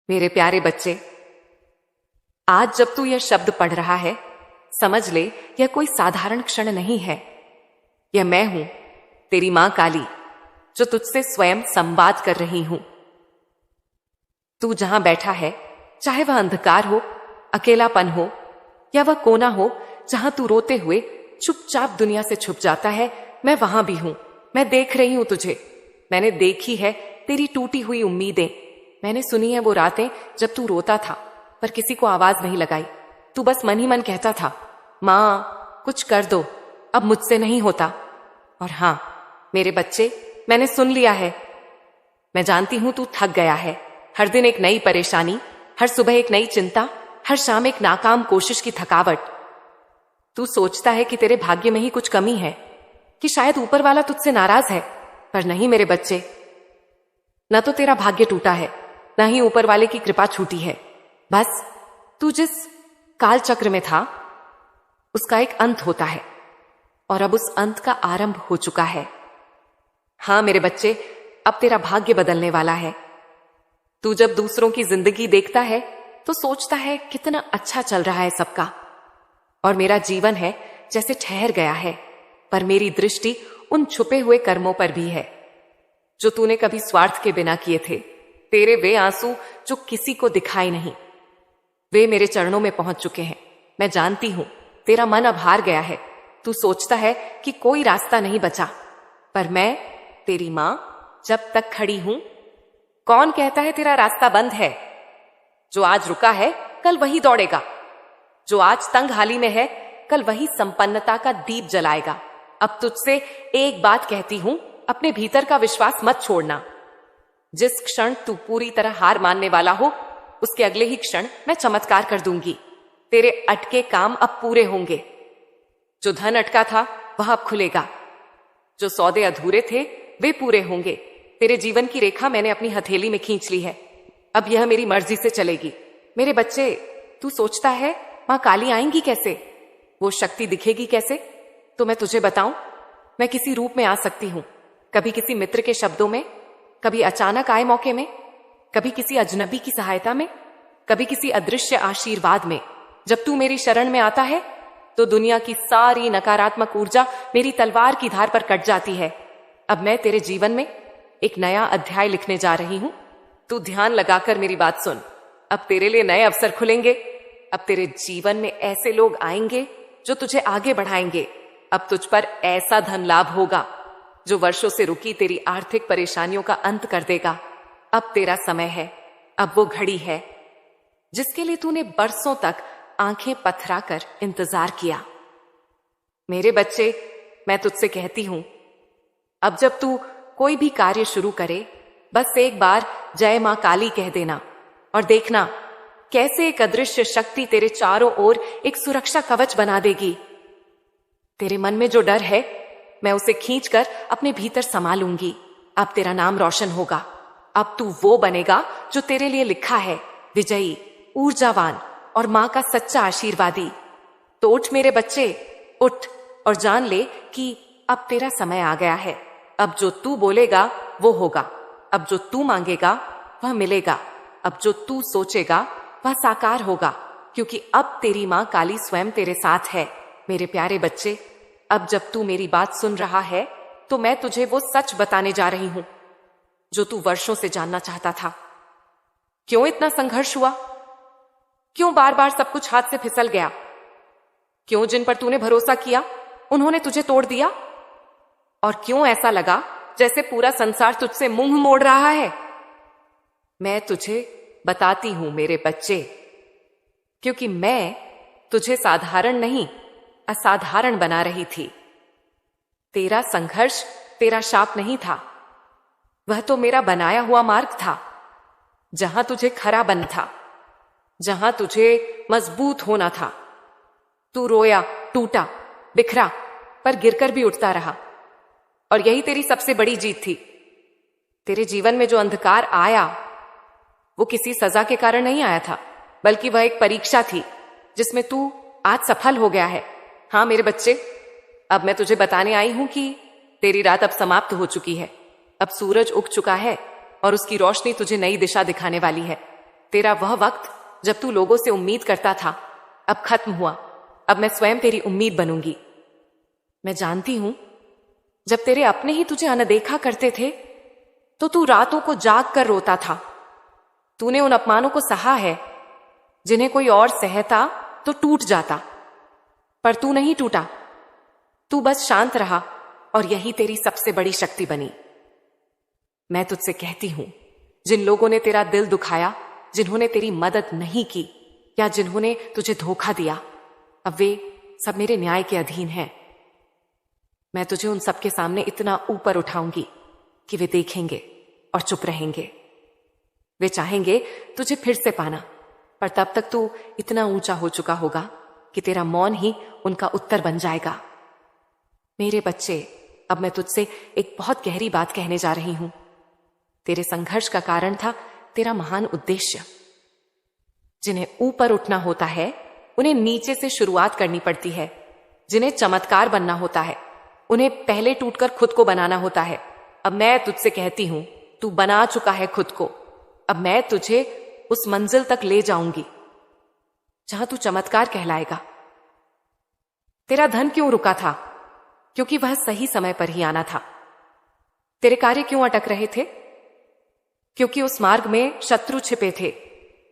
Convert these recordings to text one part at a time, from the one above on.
मेरे प्यारे बच्चे, आज जब तू यह शब्द पढ़ रहा है, समझ ले यह कोई साधारण क्षण नहीं है। यह मैं हूं, तेरी मां काली, जो तुझसे स्वयं संवाद कर रही हूं। तू जहां बैठा है, चाहे वह अंधकार हो, अकेलापन हो, या वह कोना हो जहां तू रोते हुए चुपचाप दुनिया से छुप जाता है, मैं वहां भी हूं। मैं देख रही हूं तुझे। मैंने देखी है तेरी टूटी हुई उम्मीदें। मैंने सुनी है वो रातें जब तू रोता था पर किसी को आवाज नहीं लगाई। तू बस मन ही मन कहता था, मां कुछ कर दो, अब मुझसे नहीं होता। और हां मेरे बच्चे, मैंने सुन लिया है। मैं जानती हूं तू थक गया है। हर दिन एक नई परेशानी, हर सुबह एक नई चिंता, हर शाम एक नाकाम कोशिश की थकावट। तू सोचता है कि तेरे भाग्य में ही कुछ कमी है, कि शायद ऊपर वाला तुझसे नाराज है। पर नहीं मेरे बच्चे, न तो तेरा भाग्य टूटा है, न ही ऊपर वाले की कृपा छूटी है। बस तू जिस काल चक्र में था उसका एक अंत होता है, और अब उस अंत का आरंभ हो चुका है। हां मेरे बच्चे, अब तेरा भाग्य बदलने वाला है। तू जब दूसरों की जिंदगी देखता है तो सोचता है कितना अच्छा चल रहा है सबका, और मेरा जीवन है जैसे ठहर गया है। पर मेरी दृष्टि उन छुपे हुए कर्मों पर भी है जो तूने कभी स्वार्थ के बिना किए थे। तेरे वे आंसू जो किसी को दिखाई नहीं, वे मेरे चरणों में पहुंच चुके हैं। मैं जानती हूं तेरा मन अब हार गया है। तू सोचता है कि कोई रास्ता नहीं बचा, पर मैं तेरी मां जब तक खड़ी हूं। कौन कहता है तेरा रास्ता बंद है? जो आज रुका है कल वही दौड़ेगा। जो आज तंग हाली में है कल वही संपन्नता का दीप जलाएगा। अब तुझसे एक बात कहती हूं, अपने भीतर का विश्वास मत छोड़ना। जिस क्षण तू पूरी तरह हार मानने वाला हो, उसके अगले ही क्षण मैं चमत्कार कर दूंगी। तेरे अटके काम अब पूरे होंगे। जो धन अटका था वह अब खुलेगा। जो सौदे अधूरे थे वे पूरे होंगे। तेरे जीवन की रेखा मैंने अपनी हथेली में खींच ली है। अब यह मेरी मर्जी से चलेगी। मेरे बच्चे, तू सोचता है मां काली आएंगी कैसे, वो शक्ति दिखेगी कैसे? तो मैं तुझे बताऊं, मैं किसी रूप में आ सकती हूं। कभी किसी मित्र के शब्दों में, कभी अचानक आए मौके में, कभी किसी अजनबी की सहायता में, कभी किसी अदृश्य आशीर्वाद में। जब तू मेरी शरण में आता है तो दुनिया की सारी नकारात्मक ऊर्जा मेरी तलवार की धार पर कट जाती है। अब मैं तेरे जीवन में एक नया अध्याय लिखने जा रही हूं। तू ध्यान लगाकर मेरी बात सुन। अब तेरे लिए नए अवसर खुलेंगे। अब तेरे जीवन में ऐसे लोग आएंगे जो तुझे आगे बढ़ाएंगे। अब तुझ पर ऐसा धन लाभ होगा जो वर्षों से रुकी तेरी आर्थिक परेशानियों का अंत कर देगा। अब तेरा समय है, अब वो घड़ी है जिसके लिए तूने बरसों तक आंखें पथराकर इंतजार किया। मेरे बच्चे, मैं तुझसे कहती हूं, अब जब तू कोई भी कार्य शुरू करे, बस एक बार जय मां काली कह देना, और देखना कैसे एक अदृश्य शक्ति तेरे चारों ओर एक सुरक्षा कवच बना देगी। तेरे मन में जो डर है, मैं उसे खींचकर अपने भीतर समा लूंगी। अब तेरा नाम रोशन होगा। अब तू वो बनेगा जो तेरे लिए लिखा है, विजयी, ऊर्जावान और मां का सच्चा आशीर्वादी। तो उठ मेरे बच्चे, उठ और जान ले कि अब तेरा समय आ गया है। अब जो तू बोलेगा वो होगा। अब जो तू मांगेगा वह मिलेगा। अब जो तू सोचेगा वह साकार होगा, क्योंकि अब तेरी मां काली स्वयं तेरे साथ है। मेरे प्यारे बच्चे, अब जब तू मेरी बात सुन रहा है तो मैं तुझे वो सच बताने जा रही हूं जो तू वर्षों से जानना चाहता था। क्यों इतना संघर्ष हुआ? क्यों बार बार सब कुछ हाथ से फिसल गया? क्यों जिन पर तूने भरोसा किया उन्होंने तुझे तोड़ दिया? और क्यों ऐसा लगा जैसे पूरा संसार तुझसे मुंह मोड़ रहा है? मैं तुझे बताती हूं मेरे बच्चे, क्योंकि मैं तुझे साधारण नहीं असाधारण बना रही थी। तेरा संघर्ष तेरा शाप नहीं था, वह तो मेरा बनाया हुआ मार्ग था, जहां तुझे खरा बनना था, जहां तुझे मजबूत होना था। तू रोया, टूटा, बिखरा, पर गिरकर भी उठता रहा, और यही तेरी सबसे बड़ी जीत थी। तेरे जीवन में जो अंधकार आया वो किसी सजा के कारण नहीं आया था, बल्कि वह एक परीक्षा थी जिसमें तू आज सफल हो गया है। हां मेरे बच्चे, अब मैं तुझे बताने आई हूं कि तेरी रात अब समाप्त हो चुकी है। अब सूरज उग चुका है और उसकी रोशनी तुझे नई दिशा दिखाने वाली है। तेरा वह वक्त जब तू लोगों से उम्मीद करता था अब खत्म हुआ। अब मैं स्वयं तेरी उम्मीद बनूंगी। मैं जानती हूं जब तेरे अपने ही तुझे अनदेखा करते थे तो तू रातों को जाग कर रोता था। तूने उन अपमानों को सहा है जिन्हें कोई और सहता तो टूट जाता, पर तू नहीं टूटा। तू बस शांत रहा और यही तेरी सबसे बड़ी शक्ति बनी। मैं तुझसे कहती हूं, जिन लोगों ने तेरा दिल दुखाया, जिन्होंने तेरी मदद नहीं की या जिन्होंने तुझे धोखा दिया, अब वे सब मेरे न्याय के अधीन हैं। मैं तुझे उन सबके सामने इतना ऊपर उठाऊंगी कि वे देखेंगे और चुप रहेंगे। वे चाहेंगे तुझे फिर से पाना, पर तब तक तू इतना ऊंचा हो चुका होगा कि तेरा मौन ही उनका उत्तर बन जाएगा। मेरे बच्चे, अब मैं तुझसे एक बहुत गहरी बात कहने जा रही हूं। तेरे संघर्ष का कारण था तेरा महान उद्देश्य। जिन्हें ऊपर उठना होता है उन्हें नीचे से शुरुआत करनी पड़ती है। जिन्हें चमत्कार बनना होता है उन्हें पहले टूटकर खुद को बनाना होता है। अब मैं तुझसे कहती हूं, तू बना चुका है खुद को। अब मैं तुझे उस मंजिल तक ले जाऊंगी जहां तू चमत्कार कहलाएगा। तेरा धन क्यों रुका था? क्योंकि वह सही समय पर ही आना था। तेरे कार्य क्यों अटक रहे थे? क्योंकि उस मार्ग में शत्रु छिपे थे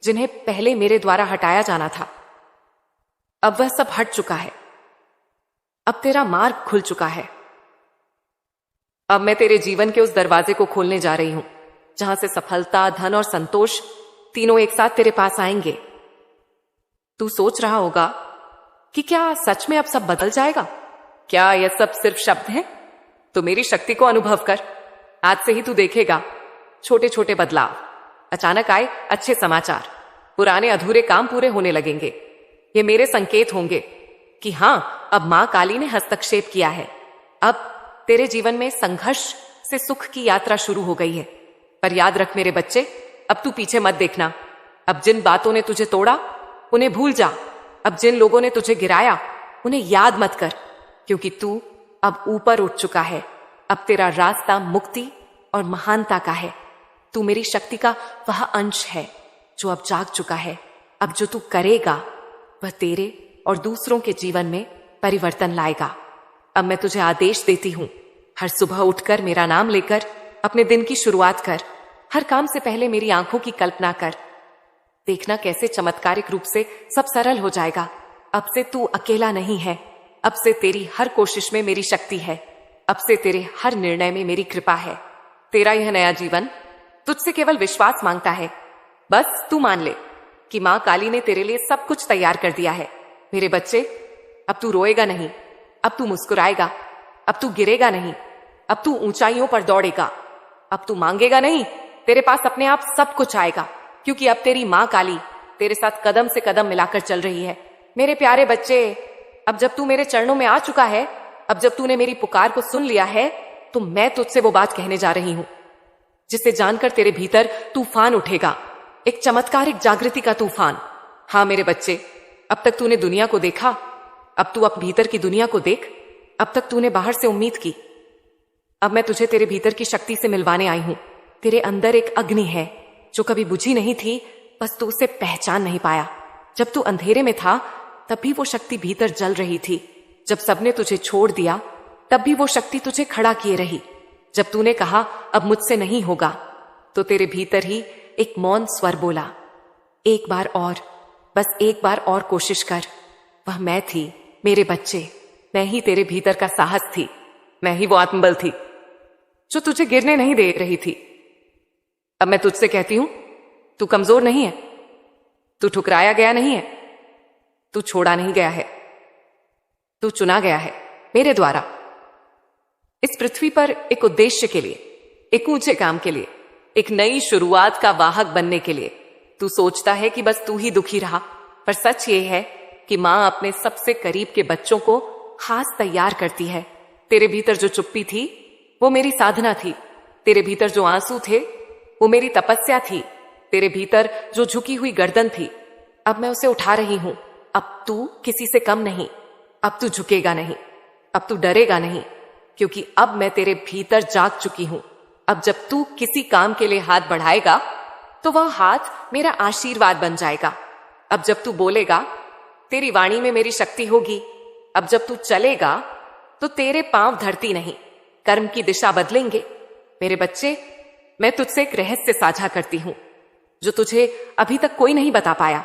जिन्हें पहले मेरे द्वारा हटाया जाना था। अब वह सब हट चुका है। अब तेरा मार्ग खुल चुका है। अब मैं तेरे जीवन के उस दरवाजे को खोलने जा रही हूं जहां से सफलता, धन और संतोष तीनों एक साथ तेरे पास आएंगे। तू सोच रहा होगा कि क्या सच में अब सब बदल जाएगा? क्या यह सब सिर्फ शब्द हैं? तो मेरी शक्ति को अनुभव कर। आज से ही तू देखेगा छोटे छोटे बदलाव। अचानक आए अच्छे समाचार, पुराने अधूरे काम पूरे होने लगेंगे। ये मेरे संकेत होंगे कि हां, अब मां काली ने हस्तक्षेप किया है। अब तेरे जीवन में संघर्ष से सुख की यात्रा शुरू हो गई है। पर याद रख मेरे बच्चे, अब तू पीछे मत देखना। अब जिन बातों ने तुझे तोड़ा उन्हें भूल जा। अब जिन लोगों ने तुझे गिराया उन्हें याद मत कर, क्योंकि तू अब ऊपर उठ चुका है। अब तेरा रास्ता मुक्ति और महानता का है। तू मेरी शक्ति का वह अंश है जो अब जाग चुका है। अब जो तू करेगा वह तेरे और दूसरों के जीवन में परिवर्तन लाएगा। अब मैं तुझे आदेश देती हूं, हर सुबह उठकर मेरा नाम लेकर अपने दिन की शुरुआत कर। हर काम से पहले मेरी आंखों की कल्पना कर। देखना कैसे चमत्कारिक रूप से सब सरल हो जाएगा। अब से तू अकेला नहीं है। अब से तेरी हर कोशिश में मेरी शक्ति है। अब से तेरे हर निर्णय में मेरी कृपा है। तेरा यह नया जीवन तुझसे केवल विश्वास मांगता है। बस तू मान ले कि मां काली ने तेरे लिए सब कुछ तैयार कर दिया है। मेरे बच्चे, अब तू रोएगा नहीं, अब तू मुस्कुराएगा। अब तू गिरेगा नहीं, अब तू ऊंचाइयों पर दौड़ेगा। अब तू मांगेगा नहीं, तेरे पास अपने आप सब कुछ आएगा, क्योंकि अब तेरी मां काली तेरे साथ कदम से कदम मिलाकर चल रही है। मेरे प्यारे बच्चे, अब जब तू मेरे चरणों में आ चुका है, अब जब तूने मेरी पुकार को सुन लिया है, तो मैं तुझसे वो बात कहने जा रही हूं जिसे जानकर तेरे भीतर तूफान उठेगा। एक चमत्कारिक जागृति का तूफान। हां मेरे बच्चे, अब तक तूने दुनिया को देखा, अब तू अब भीतर की दुनिया को देख। अब तक तूने बाहर से उम्मीद की, अब मैं तुझे तेरे भीतर की शक्ति से मिलवाने आई हूं। तेरे अंदर एक अग्नि है जो कभी बुझी नहीं थी, बस तू उसे पहचान नहीं पाया। जब तू अंधेरे में था तब भी वो शक्ति भीतर जल रही थी। जब सबने तुझे छोड़ दिया तब भी वो शक्ति तुझे खड़ा किए रही। जब तूने कहा अब मुझसे नहीं होगा, तो तेरे भीतर ही एक मौन स्वर बोला, एक बार और, बस एक बार और कोशिश कर। वह मैं थी मेरे बच्चे। मैं ही तेरे भीतर का साहस थी। मैं ही वो आत्मबल थी जो तुझे गिरने नहीं दे रही थी। अब मैं तुझसे कहती हूं, तू कमजोर नहीं है, तू ठुकराया गया नहीं है, तू छोड़ा नहीं गया है, तू चुना गया है मेरे द्वारा। इस पृथ्वी पर एक उद्देश्य के लिए, एक ऊंचे काम के लिए, एक नई शुरुआत का वाहक बनने के लिए। तू सोचता है कि बस तू ही दुखी रहा, पर सच ये है कि मां अपने सबसे करीब के बच्चों को खास तैयार करती है। तेरे भीतर जो चुप्पी थी वो मेरी साधना थी। तेरे भीतर जो आंसू थे वो मेरी तपस्या थी। तेरे भीतर जो झुकी हुई गर्दन थी, अब मैं उसे उठा रही हूं। अब तू किसी से कम नहीं, अब तू झुकेगा नहीं, अब तू डरेगा नहीं, क्योंकि अब मैं तेरे भीतर जाग चुकी हूं। अब जब तू किसी काम के लिए हाथ बढ़ाएगा तो वह हाथ मेरा आशीर्वाद बन जाएगा। अब जब तू बोलेगा, तेरी वाणी में मेरी शक्ति होगी। अब जब तू चलेगा तो तेरे पांव धरती नहीं, कर्म की दिशा बदलेंगे। मेरे बच्चे, मैं तुझसे एक रहस्य साझा करती हूं जो तुझे अभी तक कोई नहीं बता पाया।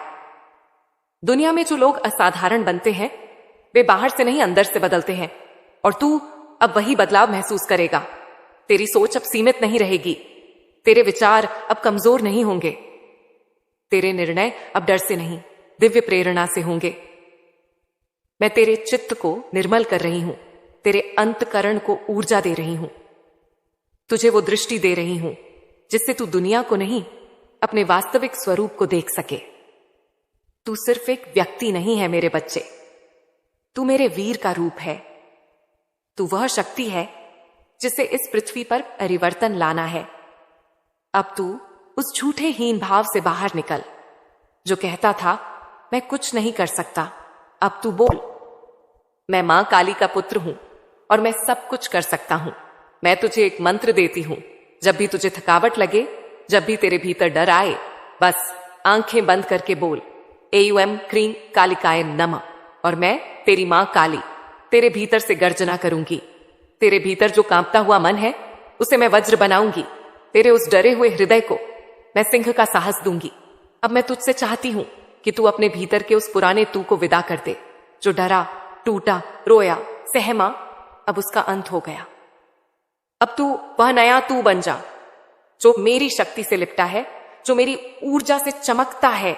दुनिया में जो लोग असाधारण बनते हैं वे बाहर से नहीं अंदर से बदलते हैं, और तू अब वही बदलाव महसूस करेगा। तेरी सोच अब सीमित नहीं रहेगी, तेरे विचार अब कमजोर नहीं होंगे, तेरे निर्णय अब डर से नहीं दिव्य प्रेरणा से होंगे। मैं तेरे चित्त को निर्मल कर रही हूं, तेरे अंतकरण को ऊर्जा दे रही हूं, तुझे वो दृष्टि दे रही हूं जिससे तू दुनिया को नहीं अपने वास्तविक स्वरूप को देख सके। तू सिर्फ एक व्यक्ति नहीं है मेरे बच्चे, तू मेरे वीर का रूप है। तू वह शक्ति है जिसे इस पृथ्वी पर परिवर्तन लाना है। अब तू उस झूठे हीन भाव से बाहर निकल जो कहता था मैं कुछ नहीं कर सकता। अब तू बोल, मैं मां काली का पुत्र हूं और मैं सब कुछ कर सकता हूं। मैं तुझे एक मंत्र देती हूं, जब भी तुझे थकावट लगे, जब भी तेरे भीतर डर आए, बस आंखें बंद करके बोल, एयुएम क्रीं कालिकाय नमः। और मैं तेरी मां काली तेरे भीतर से गर्जना करूंगी। तेरे भीतर जो कांपता हुआ मन है उसे मैं वज्र बनाऊंगी। तेरे उस डरे हुए हृदय को मैं सिंह का साहस दूंगी। अब मैं तुझसे चाहती हूं कि तू अपने भीतर के उस पुराने तू को विदा कर दे, जो डरा, टूटा, रोया, सहमा। अब उसका अंत हो गया। अब तू वह नया तू बन जा जो मेरी शक्ति से लिपटा है, जो मेरी ऊर्जा से चमकता है,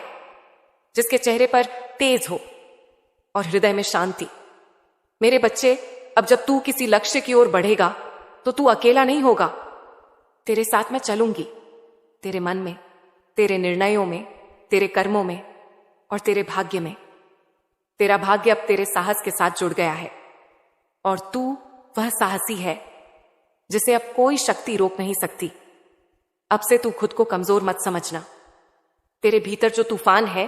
जिसके चेहरे पर तेज हो और हृदय में शांति। मेरे बच्चे, अब जब तू किसी लक्ष्य की ओर बढ़ेगा तो तू अकेला नहीं होगा। तेरे साथ मैं चलूंगी, तेरे मन में, तेरे निर्णयों में, तेरे कर्मों में और तेरे भाग्य में। तेरा भाग्य अब तेरे साहस के साथ जुड़ गया है और तू वह साहसी है जिसे अब कोई शक्ति रोक नहीं सकती। अब से तू खुद को कमजोर मत समझना। तेरे भीतर जो तूफान है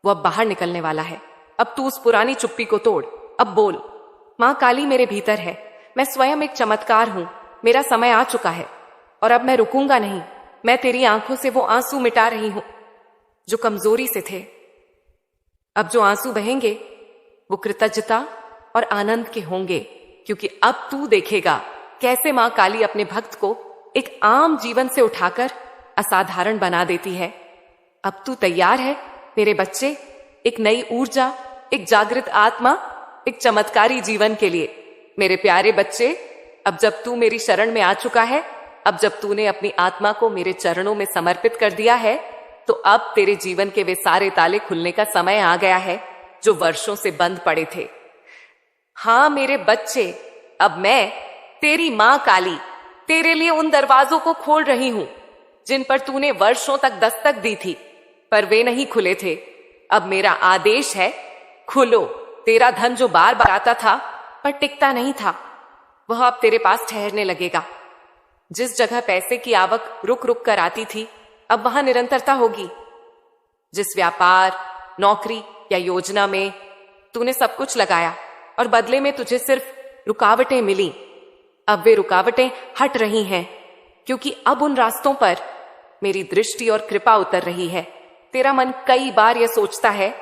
वो अब बाहर निकलने वाला है। अब तू उस पुरानी चुप्पी को तोड़। अब बोल, मां काली मेरे भीतर है, मैं स्वयं एक चमत्कार हूं, मेरा समय आ चुका है और अब मैं रुकूंगा नहीं। मैं तेरी आंखों से वो आंसू मिटा रही हूं जो कमजोरी से थे। अब जो आंसू बहेंगे वो कृतज्ञता और आनंद के होंगे, क्योंकि अब तू देखेगा कैसे मां काली अपने भक्त को एक आम जीवन से उठाकर असाधारण बना देती है। अब तू तैयार है मेरे बच्चे, एक नई ऊर्जा, एक जागृत आत्मा, एक चमत्कारी जीवन के लिए। मेरे प्यारे बच्चे, अब जब तू मेरी शरण में आ चुका है, अब जब तूने अपनी आत्मा को मेरे चरणों में समर्पित कर दिया है, तो अब तेरे जीवन के वे सारे ताले खुलने का समय आ गया है जो वर्षों से बंद पड़े थे। हां मेरे बच्चे, अब मैं तेरी मां काली तेरे लिए उन दरवाजों को खोल रही हूं जिन पर तूने वर्षों तक दस्तक दी थी, पर वे नहीं खुले थे। अब मेरा आदेश है, खुलो। तेरा धन जो बार बार आता था पर टिकता नहीं था, वह अब तेरे पास ठहरने लगेगा। जिस जगह पैसे की आवक रुक रुक कर आती थी, अब वहां निरंतरता होगी। जिस व्यापार, नौकरी या योजना में तूने सब कुछ लगाया और बदले में तुझे सिर्फ रुकावटें मिली, अब वे रुकावटें हट रही हैं, क्योंकि अब उन रास्तों पर मेरी दृष्टि और कृपा उतर रही है। तेरा मन कई बार यह सोचता है,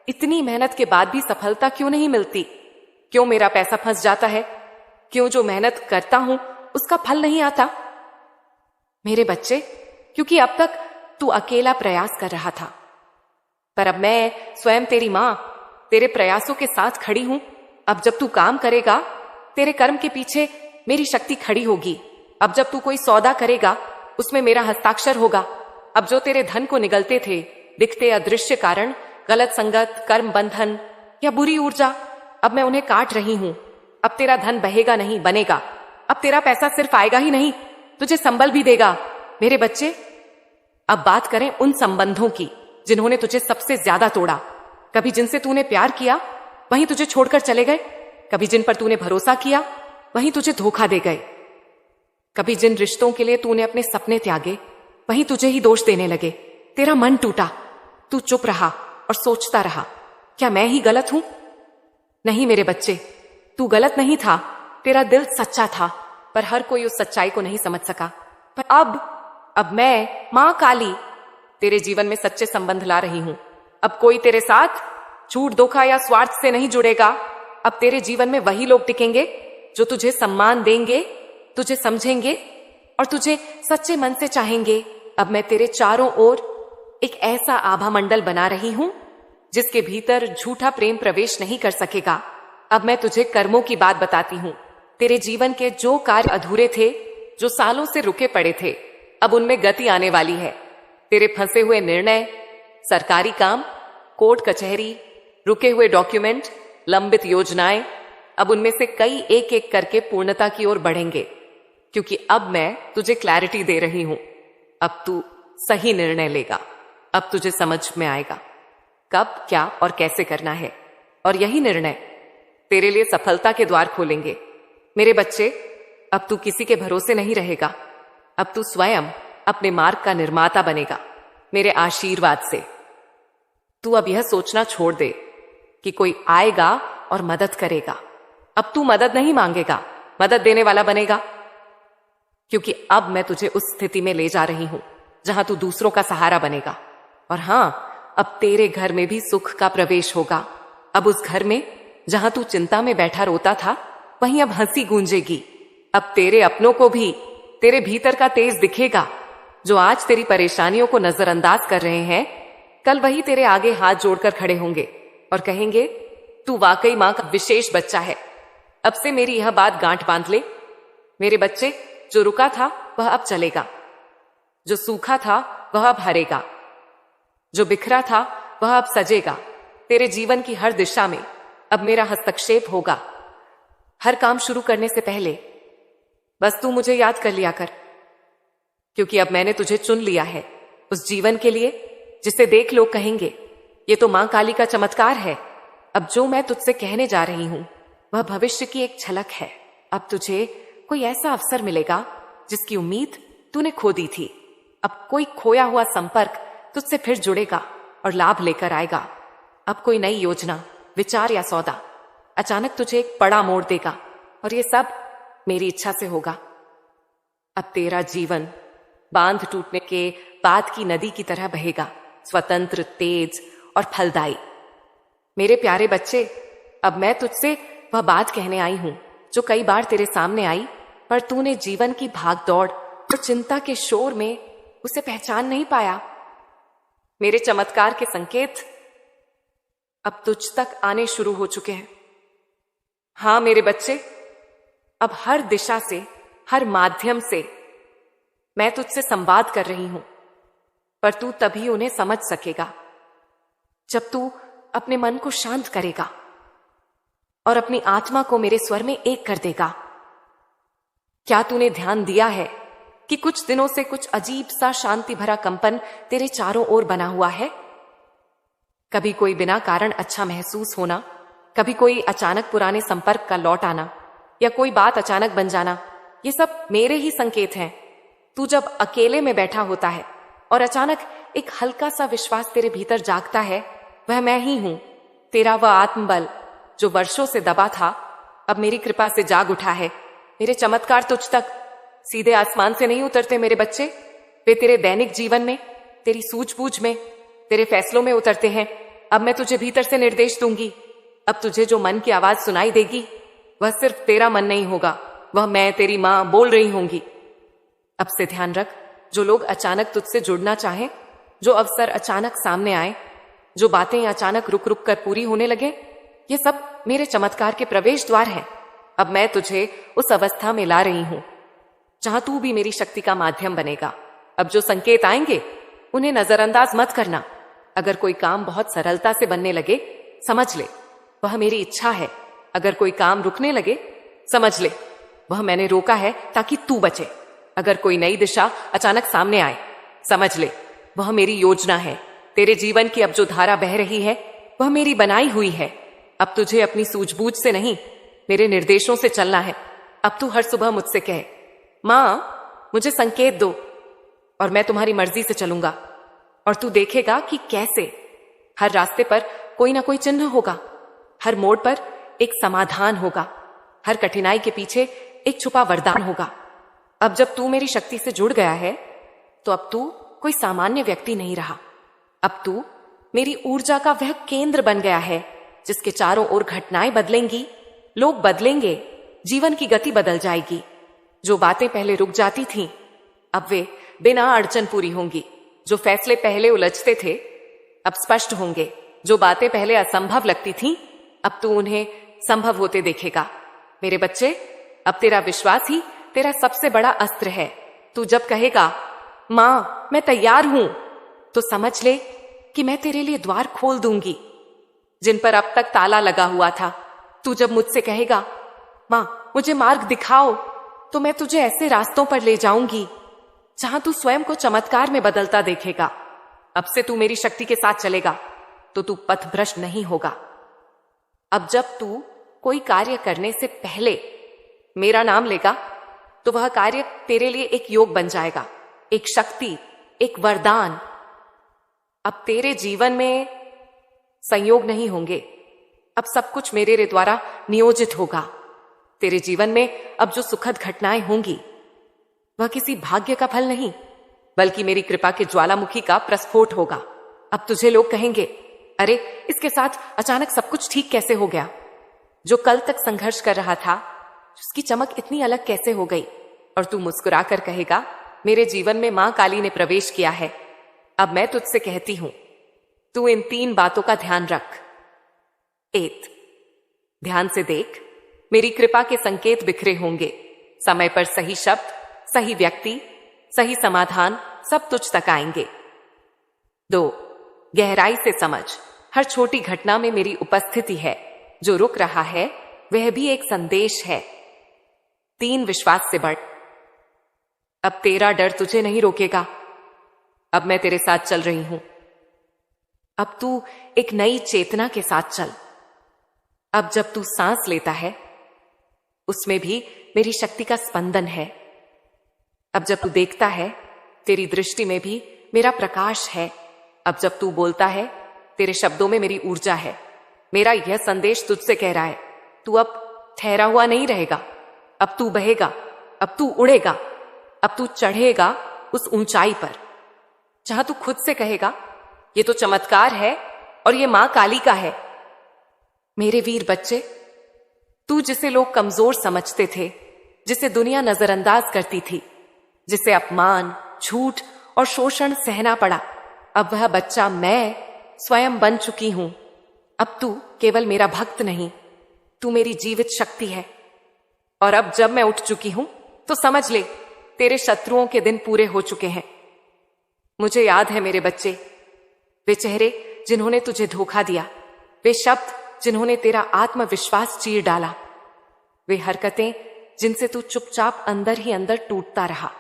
इतनी मेहनत के बाद भी सफलता क्यों नहीं मिलती? क्यों मेरा पैसा फंस जाता है? क्यों जो मेहनत करता हूं उसका फल नहीं आता? मेरे बच्चे, क्योंकि अब तक तू अकेला प्रयास कर रहा था, पर अब मैं स्वयं तेरी मां तेरे प्रयासों के साथ खड़ी हूं। अब जब तू काम करेगा, तेरे कर्म के पीछे मेरी शक्ति खड़ी होगी। अब जब तू कोई सौदा करेगा, उसमें मेरा हस्ताक्षर होगा। अब जो तेरे धन को निगलते थे, दिखते अदृश्य कारण, गलत संगत, कर्म बंधन या बुरी ऊर्जा, अब मैं उन्हें काट रही हूं। अब तेरा धन बहेगा नहीं, बनेगा। अब तेरा पैसा सिर्फ आएगा ही नहीं, तुझे संबल भी देगा। मेरे बच्चे, अब बात करें उन संबंधों की जिन्होंने तुझे सबसे ज्यादा तोड़ा। कभी जिनसे तूने प्यार किया वहीं तुझे छोड़कर चले गए, कभी जिन पर तूने भरोसा किया वहीं तुझे धोखा दे गए, कभी जिन रिश्तों के लिए तूने अपने सपने त्यागे वहीं तुझे ही दोष देने लगे। तेरा मन टूटा, तू चुप रहा और सोचता रहा, क्या मैं ही गलत हूं? नहीं मेरे बच्चे, तू गलत नहीं था, तेरा दिल सच्चा था, पर हर कोई उस सच्चाई को नहीं समझ सका। पर अब अब मैं मां काली तेरे जीवन में सच्चे संबंध ला रही हूं। अब कोई तेरे साथ झूठ, धोखा या स्वार्थ से नहीं जुड़ेगा। अब तेरे जीवन में वही लोग टिकेंगे जो तुझे सम्मान देंगे, तुझे समझेंगे और तुझे सच्चे मन से चाहेंगे। अब मैं तेरे चारों ओर एक ऐसा आभा मंडल बना रही हूं जिसके भीतर झूठा प्रेम प्रवेश नहीं कर सकेगा। अब मैं तुझे कर्मों की बात बताती हूं। तेरे जीवन के जो कार्य अधूरे थे, जो सालों से रुके पड़े थे, अब उनमें गति आने वाली है। तेरे फंसे हुए निर्णय, सरकारी काम, कोर्ट कचहरी, रुके हुए डॉक्यूमेंट, लंबित योजनाएं, अब उनमें से कई एक एक करके पूर्णता की ओर बढ़ेंगे, क्योंकि अब मैं तुझे क्लैरिटी दे रही हूं। अब तू सही निर्णय लेगा। अब तुझे समझ में आएगा कब, क्या और कैसे करना है, और यही निर्णय तेरे लिए सफलता के द्वार खोलेंगे। मेरे बच्चे, अब तू किसी के भरोसे नहीं रहेगा। अब तू स्वयं अपने मार्ग का निर्माता बनेगा मेरे आशीर्वाद से। तू अब यह सोचना छोड़ दे कि कोई आएगा और मदद करेगा। अब तू मदद नहीं मांगेगा, मदद देने वाला बनेगा, क्योंकि अब मैं तुझे उस स्थिति में ले जा रही हूं जहां तू दूसरों का सहारा बनेगा। और हां, अब तेरे घर में भी सुख का प्रवेश होगा। अब उस घर में जहां तू चिंता में बैठा रोता था, वहीं अब हंसी गूंजेगी। अब तेरे अपनों को भी तेरे भीतर का तेज दिखेगा। जो आज तेरी परेशानियों को नजरअंदाज कर रहे हैं, कल वही तेरे आगे हाथ जोड़कर खड़े होंगे और कहेंगे, तू वाकई मां का विशेष बच्चा है। अब से मेरी यह बात गांठ बांध ले। मेरे बच्चे, जो रुका था वह अब चलेगा, जो सूखा था वह अब हरेगा, जो बिखरा था वह अब सजेगा। तेरे जीवन की हर दिशा में अब मेरा हस्तक्षेप होगा। हर काम शुरू करने से पहले बस तू मुझे याद कर लिया कर, क्योंकि अब मैंने तुझे चुन लिया है उस जीवन के लिए जिसे देख लोग कहेंगे, ये तो मां काली का चमत्कार है। अब जो मैं तुझसे कहने जा रही हूं वह भविष्य की एक झलक है। अब तुझे कोई ऐसा अवसर मिलेगा जिसकी उम्मीद तूने खो दी थी। अब कोई खोया हुआ संपर्क तुझसे फिर जुड़ेगा और लाभ लेकर आएगा। अब कोई नई योजना, विचार या सौदा अचानक तुझे एक बड़ा मोड़ देगा, और ये सब मेरी इच्छा से होगा। अब तेरा जीवन बांध टूटने के बाद की नदी की तरह बहेगा, स्वतंत्र, तेज और फलदायी। मेरे प्यारे बच्चे, अब मैं तुझसे वह बात कहने आई हूं जो कई बार तेरे सामने आई, पर तूने जीवन की भागदौड़ और चिंता के शोर में उसे पहचान नहीं पाया। मेरे चमत्कार के संकेत अब तुझ तक आने शुरू हो चुके हैं। हां मेरे बच्चे, अब हर दिशा से, हर माध्यम से मैं तुझसे संवाद कर रही हूं, पर तू तभी उन्हें समझ सकेगा जब तू अपने मन को शांत करेगा और अपनी आत्मा को मेरे स्वर में एक कर देगा। क्या तूने ध्यान दिया है कि कुछ दिनों से कुछ अजीब सा शांति भरा कंपन तेरे चारों ओर बना हुआ है? कभी कोई बिना कारण अच्छा महसूस होना, कभी कोई अचानक पुराने संपर्क का लौट आना, या कोई बात अचानक बन जाना, ये सब मेरे ही संकेत हैं। तू जब अकेले में बैठा होता है और अचानक एक हल्का सा विश्वास तेरे भीतर जागता है, वह मैं ही हूं। तेरा वह आत्मबल जो वर्षों से दबा था, अब मेरी कृपा से जाग उठा है। मेरे चमत्कार तुझ तक सीधे आसमान से नहीं उतरते मेरे बच्चे, वे तेरे दैनिक जीवन में, तेरी सूझबूझ में, तेरे फैसलों में उतरते हैं। अब मैं तुझे भीतर से निर्देश दूंगी। अब तुझे जो मन की आवाज सुनाई देगी, वह सिर्फ तेरा मन नहीं होगा, वह मैं, तेरी मां, बोल रही होंगी। अब से ध्यान रख, जो लोग अचानक तुझसे जुड़ना चाहें, जो अवसर अचानक सामने आए, जो बातें अचानक रुक रुक कर पूरी होने लगे, ये सब मेरे चमत्कार के प्रवेश द्वार हैं। अब मैं तुझे उस अवस्था में ला रही हूं जहां तू भी मेरी शक्ति का माध्यम बनेगा। अब जो संकेत आएंगे उन्हें नजरअंदाज मत करना। अगर कोई काम बहुत सरलता से बनने लगे, समझ ले वह मेरी इच्छा है। अगर कोई काम रुकने लगे, समझ ले वह मैंने रोका है ताकि तू बचे। अगर कोई नई दिशा अचानक सामने आए, समझ ले वह मेरी योजना है। तेरे जीवन की अब जो धारा बह रही है, वह मेरी बनाई हुई है। अब तुझे अपनी सूझबूझ से नहीं, मेरे निर्देशों से चलना है। अब तू हर सुबह मुझसे कहे, मां मुझे संकेत दो, और मैं तुम्हारी मर्जी से चलूंगा। और तू देखेगा कि कैसे हर रास्ते पर कोई ना कोई चिन्ह होगा, हर मोड़ पर एक समाधान होगा, हर कठिनाई के पीछे एक छुपा वरदान होगा। अब जब तू मेरी शक्ति से जुड़ गया है, तो अब तू कोई सामान्य व्यक्ति नहीं रहा। अब तू मेरी ऊर्जा का वह केंद्र बन गया है जिसके चारों ओर घटनाएं बदलेंगी, लोग बदलेंगे, जीवन की गति बदल जाएगी। जो बातें पहले रुक जाती थीं, अब वे बिना अड़चन पूरी होंगी। जो फैसले पहले उलझते थे, अब स्पष्ट होंगे। जो बातें पहले असंभव लगती थीं, अब तू उन्हें संभव होते देखेगा। मेरे बच्चे, अब तेरा विश्वास ही तेरा सबसे बड़ा अस्त्र है। तू जब कहेगा, मां मैं तैयार हूं, तो समझ ले कि मैं तेरे लिए द्वार खोल दूंगी जिन पर अब तक ताला लगा हुआ था। तू जब मुझसे कहेगा, मां मुझे मार्ग दिखाओ, तो मैं तुझे ऐसे रास्तों पर ले जाऊंगी जहां तू स्वयं को चमत्कार में बदलता देखेगा। अब से तू मेरी शक्ति के साथ चलेगा तो तू पथभ्रष्ट नहीं होगा। अब जब तू कोई कार्य करने से पहले मेरा नाम लेगा, तो वह कार्य तेरे लिए एक योग बन जाएगा, एक शक्ति, एक वरदान। अब तेरे जीवन में संयोग नहीं होंगे, अब सब कुछ मेरे द्वारा नियोजित होगा। तेरे जीवन में अब जो सुखद घटनाएं होंगी, वह किसी भाग्य का फल नहीं, बल्कि मेरी कृपा के ज्वालामुखी का प्रस्फोट होगा। अब तुझे लोग कहेंगे, अरे इसके साथ अचानक सब कुछ ठीक कैसे हो गया? जो कल तक संघर्ष कर रहा था, उसकी चमक इतनी अलग कैसे हो गई? और तू मुस्कुराकर कहेगा, मेरे जीवन में मां काली ने प्रवेश किया है। अब मैं तुझसे कहती हूं, तू इन 3 बातों का ध्यान रख। 1, ध्यान से देख, मेरी कृपा के संकेत बिखरे होंगे। समय पर सही शब्द, सही व्यक्ति, सही समाधान सब तुझ तक आएंगे। 2, गहराई से समझ, हर छोटी घटना में मेरी उपस्थिति है। जो रुक रहा है वह भी एक संदेश है। 3, विश्वास से बढ़, अब तेरा डर तुझे नहीं रोकेगा। अब मैं तेरे साथ चल रही हूं। अब तू एक नई चेतना के साथ चल। अब जब तू सांस लेता है, उसमें भी मेरी शक्ति का स्पंदन है। अब जब तू देखता है, तेरी दृष्टि में भी मेरा प्रकाश है। अब जब तू बोलता है, तेरे शब्दों में मेरी ऊर्जा है। मेरा यह संदेश तुझसे कह रहा है, तू अब ठहरा हुआ नहीं रहेगा। अब तू बहेगा, अब तू उड़ेगा, अब तू चढ़ेगा उस ऊंचाई पर जहां तू खुद से कहेगा, ये तो चमत्कार है और ये मां काली का है। मेरे वीर बच्चे, तू जिसे लोग कमजोर समझते थे, जिसे दुनिया नजरअंदाज करती थी, जिसे अपमान, झूठ और शोषण सहना पड़ा, अब वह बच्चा मैं स्वयं बन चुकी हूं। अब तू केवल मेरा भक्त नहीं, तू मेरी जीवित शक्ति है। और अब जब मैं उठ चुकी हूं, तो समझ ले, तेरे शत्रुओं के दिन पूरे हो चुके हैं। मुझे याद है मेरे बच्चे, वे चेहरे जिन्होंने तुझे धोखा दिया, वे शब्द जिन्होंने तेरा आत्मविश्वास चीर डाला, वे हरकतें जिनसे तू चुपचाप अंदर ही अंदर टूटता रहा।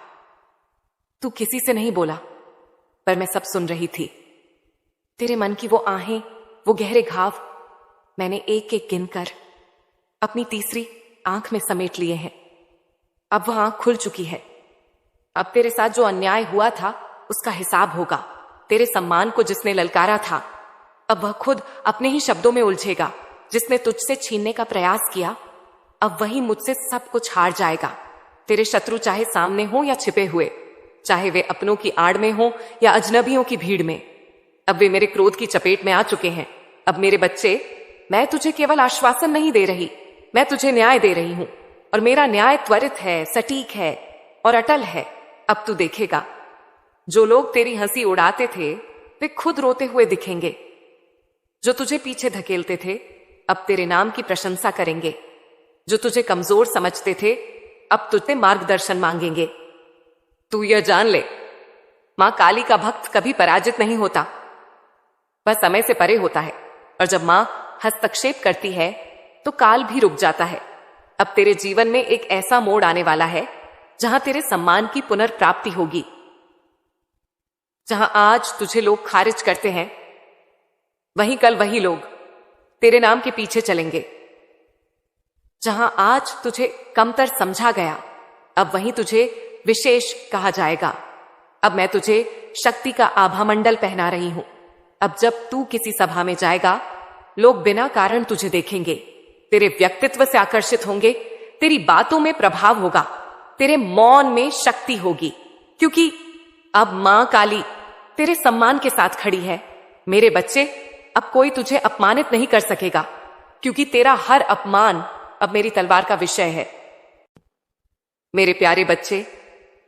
तू किसी से नहीं बोला, पर मैं सब सुन रही थी। तेरे मन की वो आहें, वो गहरे घाव मैंने एक एक गिनकर अपनी तीसरी आंख में समेट लिए हैं। अब वह आंख खुल चुकी है। अब तेरे साथ जो अन्याय हुआ था, उसका हिसाब होगा। तेरे सम्मान को जिसने ललकारा था, अब वह खुद अपने ही शब्दों में उलझेगा। जिसने तुझसे छीनने का प्रयास किया, अब वही मुझसे सब कुछ हार जाएगा। तेरे शत्रु चाहे सामने हो या छिपे हुए, चाहे वे अपनों की आड़ में हो या अजनबियों की भीड़ में, अब वे मेरे क्रोध की चपेट में आ चुके हैं। अब मेरे बच्चे, मैं तुझे केवल आश्वासन नहीं दे रही, मैं तुझे न्याय दे रही हूं। और मेरा न्याय त्वरित है, सटीक है और अटल है। अब तू देखेगा, जो लोग तेरी हंसी उड़ाते थे, वे खुद रोते हुए दिखेंगे। जो तुझे पीछे धकेलते थे, अब तेरे नाम की प्रशंसा करेंगे। जो तुझे कमजोर समझते थे, अब तुझसे मार्गदर्शन मांगेंगे। तू यह जान ले, मां काली का भक्त कभी पराजित नहीं होता, वह समय से परे होता है। और जब मां हस्तक्षेप करती है, तो काल भी रुक जाता है। अब तेरे जीवन में एक ऐसा मोड़ आने वाला है जहां तेरे सम्मान की पुनर्प्राप्ति होगी। जहां आज तुझे लोग खारिज करते हैं, वहीं कल वही लोग तेरे नाम के पीछे चलेंगे। जहां आज तुझे कमतर समझा गया, अब वहीं तुझे विशेष कहा जाएगा। अब मैं तुझे शक्ति का आभामंडल पहना रही हूं। अब जब तू किसी सभा में जाएगा, लोग बिना कारण तुझे देखेंगे, तेरे व्यक्तित्व से आकर्षित होंगे, तेरी बातों में प्रभाव होगा, तेरे मौन में शक्ति होगी, क्योंकि अब मां काली तेरे सम्मान के साथ खड़ी है। मेरे बच्चे, अब कोई तुझे अपमानित नहीं कर सकेगा, क्योंकि तेरा हर अपमान अब मेरी तलवार का विषय है। मेरे प्यारे बच्चे,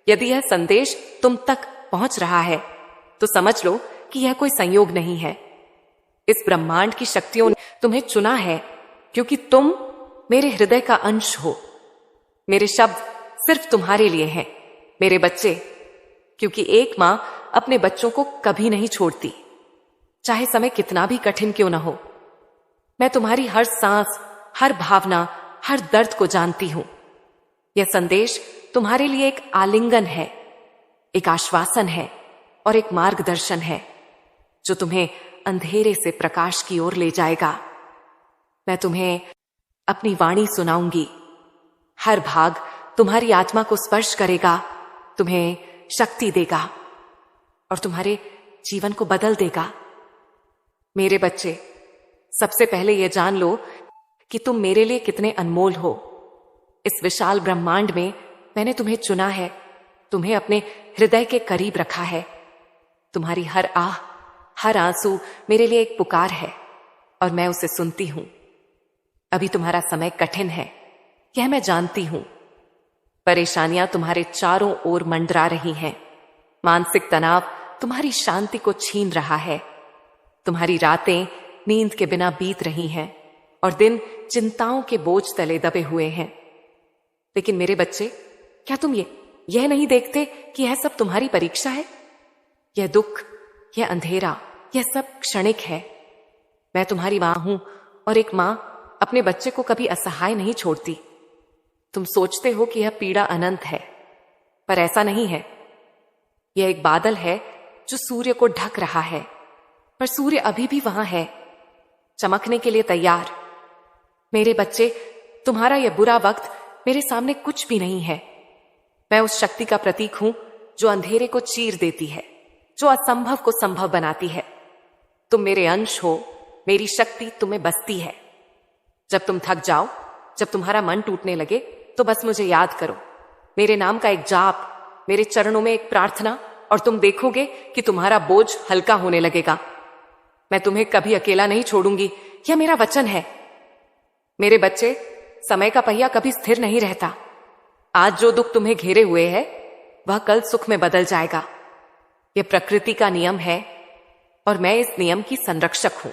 यदि यह संदेश तुम तक पहुंच रहा है तो समझ लो कि यह कोई संयोग नहीं है। इस ब्रह्मांड की शक्तियों ने तुम्हें चुना है, क्योंकि तुम मेरे हृदय का अंश हो। मेरे शब्द सिर्फ तुम्हारे लिए हैं मेरे बच्चे, क्योंकि एक मां अपने बच्चों को कभी नहीं छोड़ती, चाहे समय कितना भी कठिन क्यों ना हो। मैं तुम्हारी हर सांस, हर भावना, हर दर्द को जानती हूं। यह संदेश तुम्हारे लिए एक आलिंगन है, एक आश्वासन है और एक मार्गदर्शन है, जो तुम्हें अंधेरे से प्रकाश की ओर ले जाएगा। मैं तुम्हें अपनी वाणी सुनाऊंगी। हर भाग तुम्हारी आत्मा को स्पर्श करेगा, तुम्हें शक्ति देगा और तुम्हारे जीवन को बदल देगा। मेरे बच्चे, सबसे पहले यह जान लो कि तुम मेरे लिए कितने अनमोल हो। इस विशाल ब्रह्मांड में मैंने तुम्हें चुना है, तुम्हें अपने हृदय के करीब रखा है। तुम्हारी हर आह, हर आंसू मेरे लिए एक पुकार है और मैं उसे सुनती हूं। अभी तुम्हारा समय कठिन है, यह मैं जानती हूं। परेशानियां तुम्हारे चारों ओर मंडरा रही हैं। मानसिक तनाव तुम्हारी शांति को छीन रहा है। तुम्हारी रातें नींद के बिना बीत रही हैं और दिन चिंताओं के बोझ तले दबे हुए हैं। लेकिन मेरे बच्चे, क्या तुम यह नहीं देखते कि यह सब तुम्हारी परीक्षा है? यह दुख, यह अंधेरा, यह सब क्षणिक है। मैं तुम्हारी मां हूं और एक मां अपने बच्चे को कभी असहाय नहीं छोड़ती। तुम सोचते हो कि यह पीड़ा अनंत है, पर ऐसा नहीं है। यह एक बादल है जो सूर्य को ढक रहा है, पर सूर्य अभी भी वहां है, चमकने के लिए तैयार। मेरे बच्चे, तुम्हारा यह बुरा वक्त मेरे सामने कुछ भी नहीं है। मैं उस शक्ति का प्रतीक हूं जो अंधेरे को चीर देती है, जो असंभव को संभव बनाती है। तुम मेरे अंश हो, मेरी शक्ति तुम्हें बसती है। जब तुम थक जाओ, जब तुम्हारा मन टूटने लगे, तो बस मुझे याद करो। मेरे नाम का एक जाप, मेरे चरणों में एक प्रार्थना, और तुम देखोगे कि तुम्हारा बोझ हल्का होने लगेगा। मैं तुम्हें कभी अकेला नहीं छोड़ूंगी, यह मेरा वचन है। मेरे बच्चे, समय का पहिया कभी स्थिर नहीं रहता। आज जो दुख तुम्हें घेरे हुए है, वह कल सुख में बदल जाएगा। यह प्रकृति का नियम है और मैं इस नियम की संरक्षक हूं।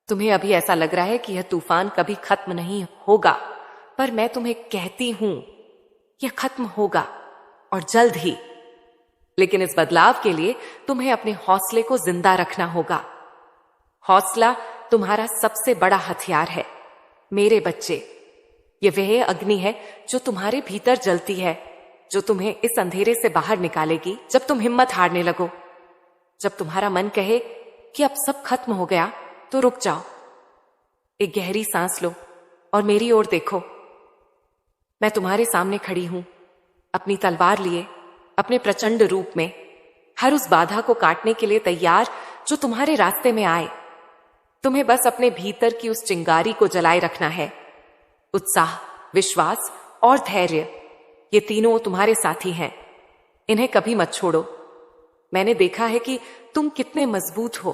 तुम्हें अभी ऐसा लग रहा है कि यह तूफान कभी खत्म नहीं होगा, पर मैं तुम्हें कहती हूं, यह खत्म होगा और जल्द ही। लेकिन इस बदलाव के लिए तुम्हें अपने हौसले को जिंदा रखना होगा। हौसला तुम्हारा सबसे बड़ा हथियार है मेरे बच्चे। यह वह अग्नि है जो तुम्हारे भीतर जलती है, जो तुम्हें इस अंधेरे से बाहर निकालेगी जब तुम हिम्मत हारने लगो। जब तुम्हारा मन कहे कि अब सब खत्म हो गया, तो रुक जाओ, एक गहरी सांस लो और मेरी ओर देखो। मैं तुम्हारे सामने खड़ी हूं, अपनी तलवार लिए, अपने प्रचंड रूप में, हर उस बाधा को काटने के लिए तैयार जो तुम्हारे रास्ते में आए। तुम्हें बस अपने भीतर की उस चिंगारी को जलाए रखना है। उत्साह, विश्वास और धैर्य, ये तीनों तुम्हारे साथी हैं। इन्हें कभी मत छोड़ो। मैंने देखा है कि तुम कितने मजबूत हो,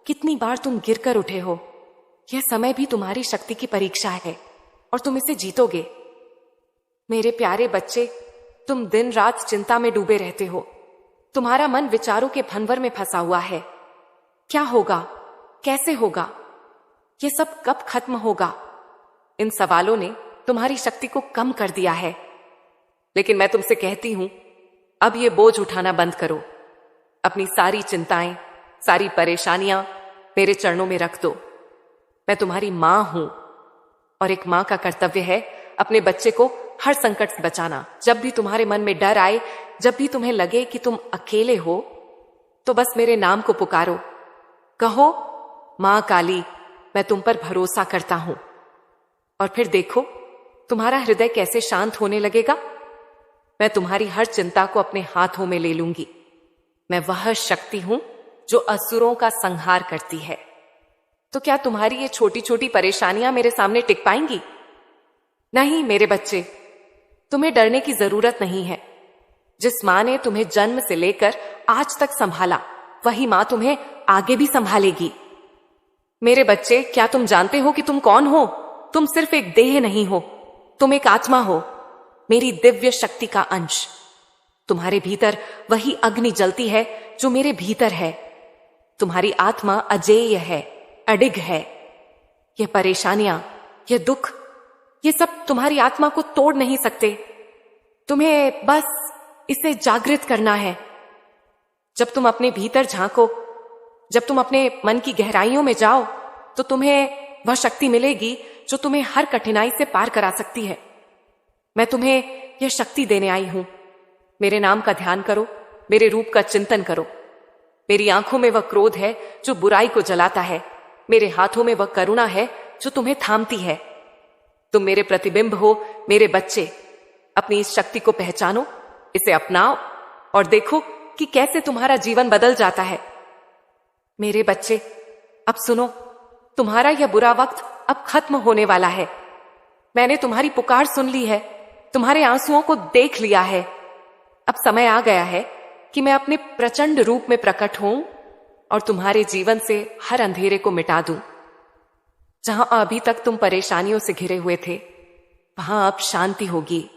कितनी बार तुम गिरकर उठे हो। यह समय भी तुम्हारी शक्ति की परीक्षा है और तुम इसे जीतोगे। मेरे प्यारे बच्चे, तुम दिन रात चिंता में डूबे रहते हो। तुम्हारा मन विचारों के भंवर में फंसा हुआ है। क्या होगा, कैसे होगा, यह सब कब खत्म होगा? इन सवालों ने तुम्हारी शक्ति को कम कर दिया है। लेकिन मैं तुमसे कहती हूं, अब यह बोझ उठाना बंद करो। अपनी सारी चिंताएं, सारी परेशानियां मेरे चरणों में रख दो। मैं तुम्हारी मां हूं और एक मां का कर्तव्य है अपने बच्चे को हर संकट से बचाना। जब भी तुम्हारे मन में डर आए, जब भी तुम्हें लगे कि तुम अकेले हो, तो बस मेरे नाम को पुकारो। कहो, मां काली, मैं तुम पर भरोसा करता हूं। और फिर देखो तुम्हारा हृदय कैसे शांत होने लगेगा। मैं तुम्हारी हर चिंता को अपने हाथों में ले लूंगी। मैं वह शक्ति हूं जो असुरों का संहार करती है। तो क्या तुम्हारी ये छोटी छोटी परेशानियां मेरे सामने टिक पाएंगी? नहीं मेरे बच्चे, तुम्हें डरने की जरूरत नहीं है। जिस मां ने तुम्हें जन्म से लेकर आज तक संभाला, वही मां तुम्हें आगे भी संभालेगी। मेरे बच्चे, क्या तुम जानते हो कि तुम कौन हो? तुम सिर्फ एक देह नहीं हो, तुम एक आत्मा हो, मेरी दिव्य शक्ति का अंश। तुम्हारे भीतर वही अग्नि जलती है जो मेरे भीतर है। तुम्हारी आत्मा अजेय है, अडिग है। ये परेशानियां, ये दुख, ये सब तुम्हारी आत्मा को तोड़ नहीं सकते। तुम्हें बस इसे जागृत करना है। जब तुम अपने भीतर झांको, जब तुम अपने मन की गहराइयों में जाओ, तो तुम्हें वह शक्ति मिलेगी जो तुम्हें हर कठिनाई से पार करा सकती है। मैं तुम्हें यह शक्ति देने आई हूं। मेरे नाम का ध्यान करो, मेरे रूप का चिंतन करो। मेरी आंखों में वह क्रोध है जो बुराई को जलाता है, मेरे हाथों में वह करुणा है जो तुम्हें थामती है। तुम मेरे प्रतिबिंब हो, मेरे बच्चे। अपनी इस शक्ति को पहचानो, इसे अपनाओ और देखो कि कैसे तुम्हारा जीवन बदल जाता है। मेरे बच्चे, अब सुनो, तुम्हारा यह बुरा वक्त अब खत्म होने वाला है। मैंने तुम्हारी पुकार सुन ली है, तुम्हारे आंसुओं को देख लिया है। अब समय आ गया है कि मैं अपने प्रचंड रूप में प्रकट हूं और तुम्हारे जीवन से हर अंधेरे को मिटा दूं। जहां अभी तक तुम परेशानियों से घिरे हुए थे, वहां अब शांति होगी।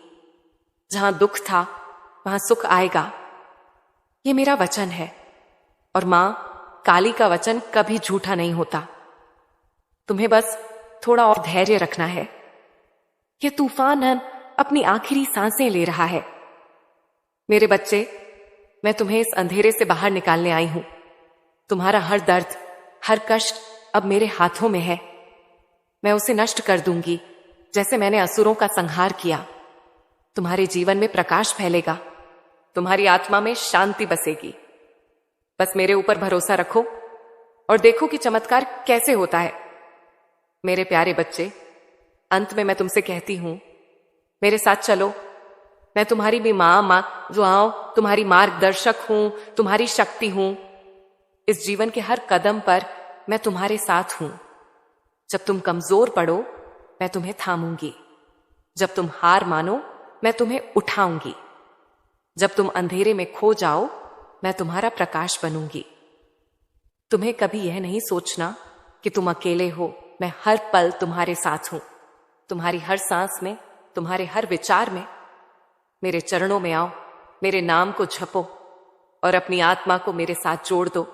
जहां दुख था, वहां सुख आएगा। ये मेरा वचन है और मां काली का वचन कभी झूठा नहीं होता। तुम्हें बस थोड़ा और धैर्य रखना है। यह तूफान अपनी आखिरी सांसें ले रहा है। मेरे बच्चे, मैं तुम्हें इस अंधेरे से बाहर निकालने आई हूं। तुम्हारा हर दर्द, हर कष्ट अब मेरे हाथों में है। मैं उसे नष्ट कर दूंगी, जैसे मैंने असुरों का संहार किया। तुम्हारे जीवन में प्रकाश फैलेगा, तुम्हारी आत्मा में शांति बसेगी। बस मेरे ऊपर भरोसा रखो और देखो कि चमत्कार कैसे होता है। मेरे प्यारे बच्चे, अंत में मैं तुमसे कहती हूं, मेरे साथ चलो। मैं तुम्हारी भी मां तुम्हारी मार्गदर्शक हूं, तुम्हारी शक्ति हूं। इस जीवन के हर कदम पर मैं तुम्हारे साथ हूं। जब तुम कमजोर पड़ो, मैं तुम्हें थामूंगी। जब तुम हार मानो, मैं तुम्हें उठाऊंगी। जब तुम अंधेरे में खो जाओ, मैं तुम्हारा प्रकाश बनूंगी। तुम्हें कभी यह नहीं सोचना कि तुम अकेले हो। मैं हर पल तुम्हारे साथ हूं, तुम्हारी हर सांस में, तुम्हारे हर विचार में। मेरे चरणों में आओ, मेरे नाम को जपो और अपनी आत्मा को मेरे साथ जोड़ दो।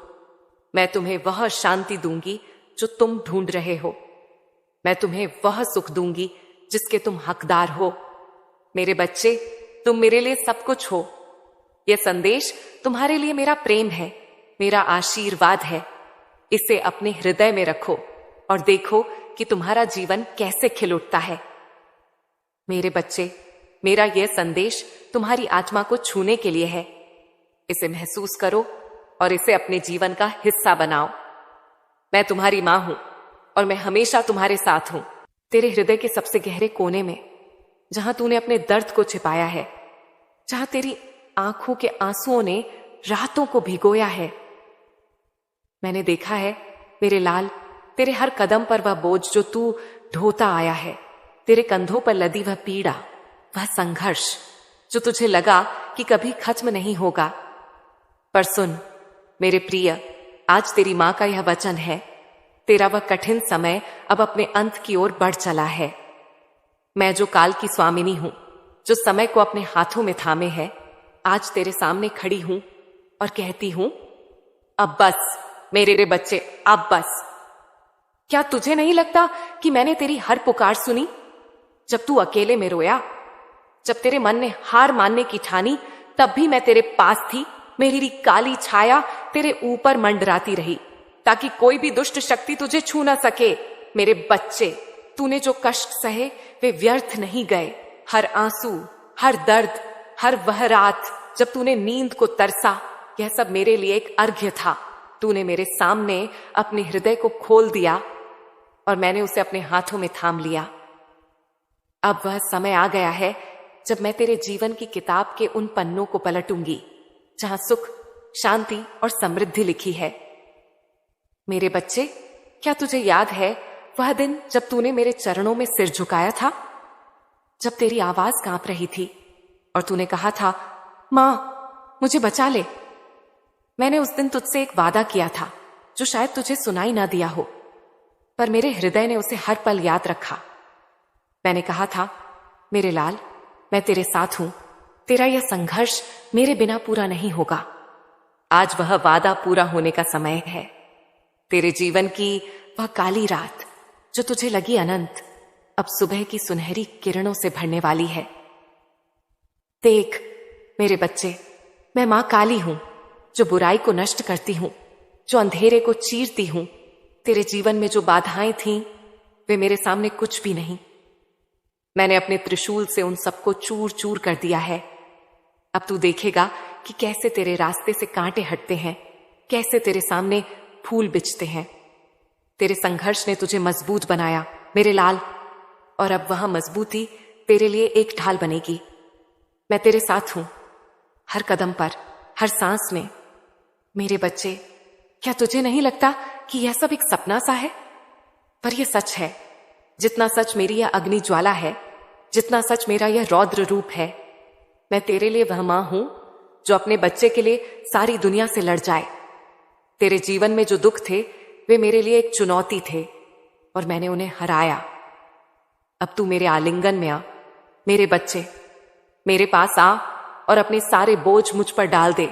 मैं तुम्हें वह शांति दूंगी जो तुम ढूंढ रहे हो। मैं तुम्हें वह सुख दूंगी जिसके तुम हकदार हो। मेरे बच्चे, तुम मेरे लिए सब कुछ हो। यह संदेश तुम्हारे लिए मेरा प्रेम है, मेरा आशीर्वाद है। इसे अपने हृदय में रखो और देखो कि तुम्हारा जीवन कैसे खिल उठता है। मेरे बच्चे, मेरा यह संदेश तुम्हारी आत्मा को छूने के लिए है। इसे महसूस करो और इसे अपने जीवन का हिस्सा बनाओ। मैं तुम्हारी मां हूं और मैं हमेशा तुम्हारे साथ हूं। तेरे हृदय के सबसे गहरे कोने में, जहां तूने अपने दर्द को छिपाया है, जहां तेरी आंखों के आंसुओं ने रातों को भिगोया है, मैंने देखा है मेरे लाल, तेरे हर कदम पर वह बोझ जो तू ढोता आया है। तेरे कंधों पर लदी वह पीड़ा, वह संघर्ष जो तुझे लगा कि कभी खत्म नहीं होगा। पर सुन मेरे प्रिय, आज तेरी मां का यह वचन है, तेरा वह कठिन समय अब अपने अंत की ओर बढ़ चला है। मैं जो काल की स्वामिनी हूं, जो समय को अपने हाथों में थामे है, आज तेरे सामने खड़ी हूं और कहती हूं, अब बस मेरे बच्चे, अब बस। क्या तुझे नहीं लगता कि मैंने तेरी हर पुकार सुनी? जब तू अकेले में रोया, जब तेरे मन ने हार मानने की ठानी, तब भी मैं तेरे पास थी। मेरी काली छाया तेरे ऊपर मंडराती रही, ताकि कोई भी दुष्ट शक्ति तुझे छू ना सके। मेरे बच्चे, तूने जो कष्ट सहे वे व्यर्थ नहीं गए। हर आंसू, हर दर्द, हर वह रात जब तूने नींद को तरसा, यह सब मेरे लिए एक अर्घ्य था। तूने मेरे सामने अपने हृदय को खोल दिया और मैंने उसे अपने हाथों में थाम लिया। अब वह समय आ गया है जब मैं तेरे जीवन की किताब के उन पन्नों को पलटूंगी जहां सुख, शांति और समृद्धि लिखी है। मेरे बच्चे, क्या तुझे याद है वह दिन जब तूने मेरे चरणों में सिर झुकाया था? जब तेरी आवाज कांप रही थी और तूने कहा था, माँ, मुझे बचा ले। मैंने उस दिन तुझसे एक वादा किया था जो शायद तुझे सुनाई ना दिया हो, पर मेरे हृदय ने उसे हर पल याद रखा। मैंने कहा था, मेरे लाल, मैं तेरे साथ हूं, तेरा यह संघर्ष मेरे बिना पूरा नहीं होगा। आज वह वादा पूरा होने का समय है। तेरे जीवन की वह काली रात जो तुझे लगी अनंत, अब सुबह की सुनहरी किरणों से भरने वाली है। देख मेरे बच्चे, मैं मां काली हूं जो बुराई को नष्ट करती हूं, जो अंधेरे को चीरती हूं। तेरे जीवन में जो बाधाएं थीं वे मेरे सामने कुछ भी नहीं। मैंने अपने त्रिशूल से उन सबको चूर चूर कर दिया है। अब तू देखेगा कि कैसे तेरे रास्ते से कांटे हटते हैं, कैसे तेरे सामने फूल बिछते हैं। तेरे संघर्ष ने तुझे मजबूत बनाया मेरे लाल, और अब वह मजबूती तेरे लिए एक ढाल बनेगी। मैं तेरे साथ हूं, हर कदम पर, हर सांस में। मेरे बच्चे, क्या तुझे नहीं लगता कि यह सब एक सपना सा है? पर यह सच है। जितना सच मेरी यह अग्नि ज्वाला है, जितना सच मेरा यह रौद्र रूप है। मैं तेरे लिए वह मां हूं जो अपने बच्चे के लिए सारी दुनिया से लड़ जाए। तेरे जीवन में जो दुख थे वे मेरे लिए एक चुनौती थे और मैंने उन्हें हराया। अब तू मेरे आलिंगन में आ मेरे बच्चे, मेरे पास आ और अपने सारे बोझ मुझ पर डाल दे।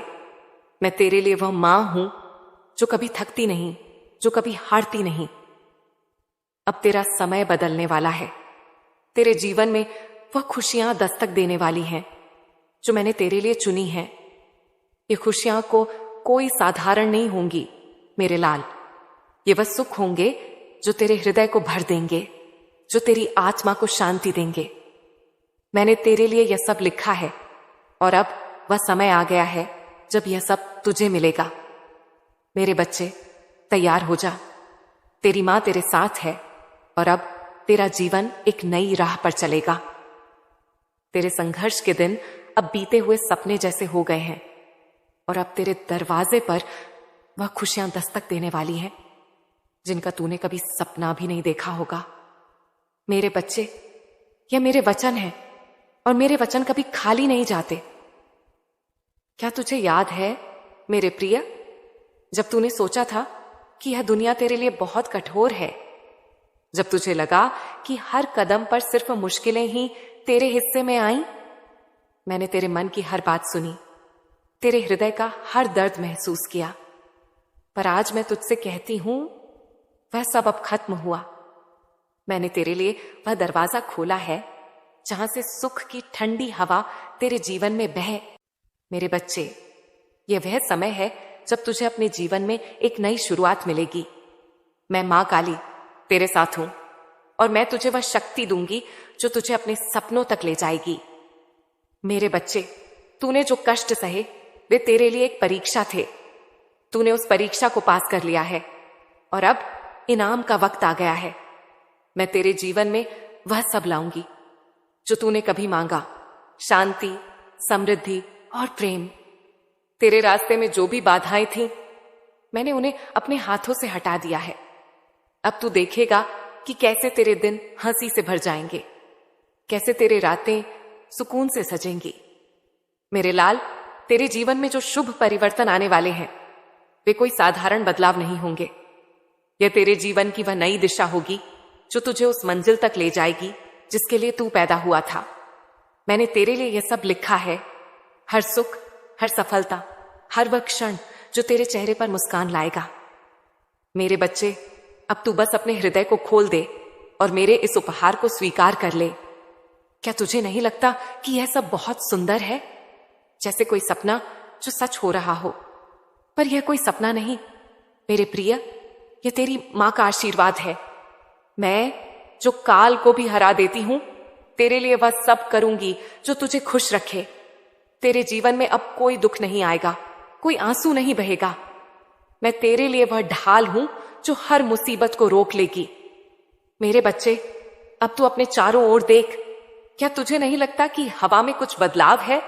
मैं तेरे लिए वह मां हूं जो कभी थकती नहीं, जो कभी हारती नहीं। अब तेरा समय बदलने वाला है। तेरे जीवन में वह खुशियां दस्तक देने वाली हैं जो मैंने तेरे लिए चुनी हैं। ये खुशियां को कोई साधारण नहीं होंगी मेरे लाल। ये वह सुख होंगे जो तेरे हृदय को भर देंगे, जो तेरी आत्मा को शांति देंगे। मैंने तेरे लिए यह सब लिखा है और अब वह समय आ गया है जब यह सब तुझे मिलेगा। मेरे बच्चे, तैयार हो जा। तेरी मां तेरे साथ है और अब तेरा जीवन एक नई राह पर चलेगा। तेरे संघर्ष के दिन अब बीते हुए सपने जैसे हो गए हैं और अब तेरे दरवाजे पर वह खुशियां दस्तक देने वाली हैं जिनका तूने कभी सपना भी नहीं देखा होगा। मेरे बच्चे, यह मेरे वचन है और मेरे वचन कभी खाली नहीं जाते। क्या तुझे याद है मेरे प्रिय, जब तूने सोचा था कि यह दुनिया तेरे लिए बहुत कठोर है, जब तुझे लगा कि हर कदम पर सिर्फ मुश्किलें ही तेरे हिस्से में आईं? मैंने तेरे मन की हर बात सुनी, तेरे हृदय का हर दर्द महसूस किया। पर आज मैं तुझसे कहती हूं, वह सब अब खत्म हुआ। मैंने तेरे लिए वह दरवाजा खोला है जहां से सुख की ठंडी हवा तेरे जीवन में बहे। मेरे बच्चे, यह वह समय है जब तुझे अपने जीवन में एक नई शुरुआत मिलेगी। मैं मां काली तेरे साथ हूं और मैं तुझे वह शक्ति दूंगी जो तुझे अपने सपनों तक ले जाएगी। मेरे बच्चे, तूने जो कष्ट सहे वे तेरे लिए एक परीक्षा थे। तूने उस परीक्षा को पास कर लिया है और अब इनाम का वक्त आ गया है। मैं तेरे जीवन में वह सब लाऊंगी जो तूने कभी मांगा, शांति, समृद्धि और प्रेम। तेरे रास्ते में जो भी बाधाएं थीं, मैंने उन्हें अपने हाथों से हटा दिया है। अब तू देखेगा कि कैसे तेरे दिन हंसी से भर जाएंगे, कैसे तेरे रातें सुकून से सजेंगी। मेरे लाल, तेरे जीवन में जो शुभ परिवर्तन आने वाले हैं वे कोई साधारण बदलाव नहीं होंगे। यह तेरे जीवन की वह नई दिशा होगी जो तुझे उस मंजिल तक ले जाएगी जिसके लिए तू पैदा हुआ था। मैंने तेरे लिए यह सब लिखा है। हर सुख, हर सफलता, हर वह क्षण जो तेरे चेहरे पर मुस्कान लाएगा। मेरे बच्चे, अब तू बस अपने हृदय को खोल दे और मेरे इस उपहार को स्वीकार कर ले। क्या तुझे नहीं लगता कि यह सब बहुत सुंदर है, जैसे कोई सपना जो सच हो रहा हो? पर यह कोई सपना नहीं मेरे प्रिय, यह तेरी मां का आशीर्वाद है। मैं जो काल को भी हरा देती हूं, तेरे लिए वह सब करूंगी जो तुझे खुश रखे। तेरे जीवन में अब कोई दुख नहीं आएगा, कोई आंसू नहीं बहेगा। मैं तेरे लिए वह ढाल हूं जो हर मुसीबत को रोक लेगी। मेरे बच्चे, अब तू अपने चारों ओर देख। क्या तुझे नहीं लगता कि हवा में कुछ बदलाव है?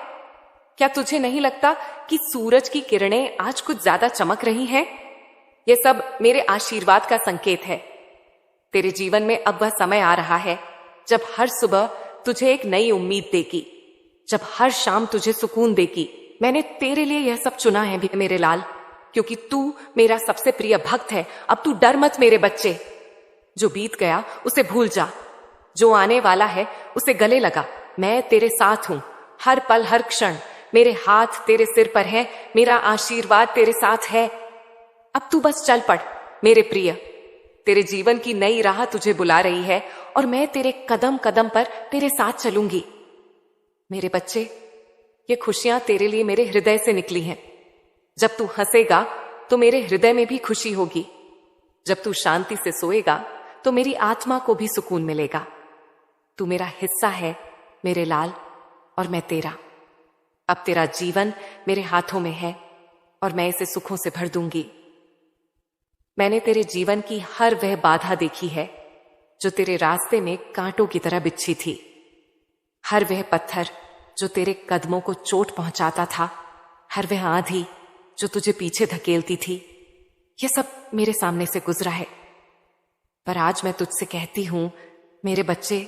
क्या तुझे नहीं लगता कि सूरज की किरणें आज कुछ ज्यादा चमक रही हैं? यह सब मेरे आशीर्वाद का संकेत है। तेरे जीवन में अब वह समय आ रहा है जब हर सुबह तुझे एक नई उम्मीद देगी, जब हर शाम तुझे सुकून देगी। मैंने तेरे लिए यह सब चुना है भी मेरे लाल, क्योंकि तू मेरा सबसे प्रिय भक्त है। अब तू डर मत मेरे बच्चे। जो बीत गया उसे भूल जा, जो आने वाला है उसे गले लगा। मैं तेरे साथ हूं, हर पल हर क्षण। मेरे हाथ तेरे सिर पर है, मेरा आशीर्वाद तेरे साथ है। अब तू बस चल पड़ मेरे प्रिय। तेरे जीवन की नई राह तुझे बुला रही है और मैं तेरे कदम कदम पर तेरे साथ चलूंगी। मेरे बच्चे, ये खुशियां तेरे लिए मेरे हृदय से निकली हैं। जब तू हंसेगा तो मेरे हृदय में भी खुशी होगी। जब तू शांति से सोएगा तो मेरी आत्मा को भी सुकून मिलेगा। तू मेरा हिस्सा है मेरे लाल, और मैं तेरा। अब तेरा जीवन मेरे हाथों में है और मैं इसे सुखों से भर दूंगी। मैंने तेरे जीवन की हर वह बाधा देखी है जो तेरे रास्ते में कांटों की तरह बिछी थी, हर वह पत्थर जो तेरे कदमों को चोट पहुंचाता था, हर वह आंधी जो तुझे पीछे धकेलती थी। यह सब मेरे सामने से गुजरा है, पर आज मैं तुझसे कहती हूं मेरे बच्चे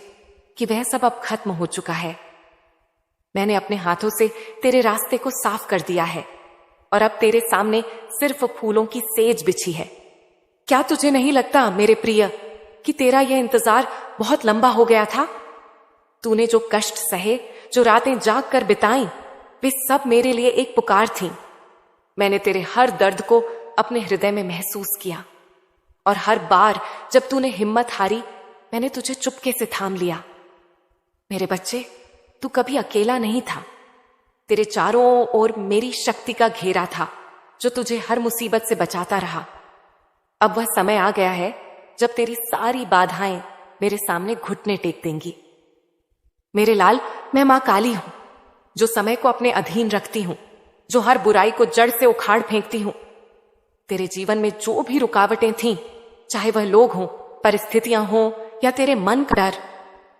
कि वह सब अब खत्म हो चुका है। मैंने अपने हाथों से तेरे रास्ते को साफ कर दिया है और अब तेरे सामने सिर्फ फूलों की सेज बिछी है। क्या तुझे नहीं लगता मेरे प्रिय कि तेरा यह इंतजार बहुत लंबा हो गया था? तूने जो कष्ट सहे, जो रातें जाग कर बिताई, वे सब मेरे लिए एक पुकार थी। मैंने तेरे हर दर्द को अपने हृदय में महसूस किया और हर बार जब तूने हिम्मत हारी, मैंने तुझे चुपके से थाम लिया। मेरे बच्चे, तू कभी अकेला नहीं था। तेरे चारों ओर मेरी शक्ति का घेरा था जो तुझे हर मुसीबत से बचाता रहा। अब वह समय आ गया है जब तेरी सारी बाधाएं मेरे सामने घुटने टेक देंगी। मेरे लाल, मैं मां काली हूं, जो समय को अपने अधीन रखती हूं, जो हर बुराई को जड़ से उखाड़ फेंकती हूं। तेरे जीवन में जो भी रुकावटें थीं, चाहे वह लोग हों, परिस्थितियां हों या तेरे मन का डर,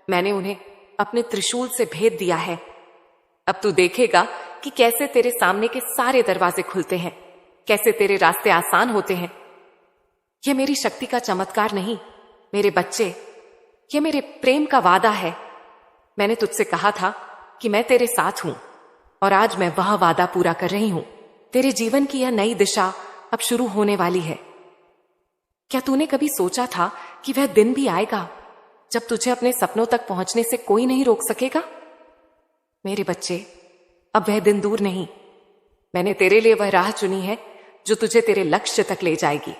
मैंने उन्हें अपने त्रिशूल से भेद दिया है। अब तू देखेगा कि कैसे तेरे सामने के सारे दरवाजे खुलते हैं, कैसे तेरे रास्ते आसान होते हैं। यह मेरी शक्ति का चमत्कार नहीं मेरे बच्चे, यह मेरे प्रेम का वादा है। मैंने तुझसे कहा था कि मैं तेरे साथ हूं और आज मैं वह वादा पूरा कर रही हूं। तेरे जीवन की यह नई दिशा अब शुरू होने वाली है। क्या तूने कभी सोचा था कि वह दिन भी आएगा जब तुझे अपने सपनों तक पहुंचने से कोई नहीं रोक सकेगा? मेरे बच्चे, अब वह दिन दूर नहीं। मैंने तेरे लिए वह राह चुनी है जो तुझे तेरे लक्ष्य तक ले जाएगी।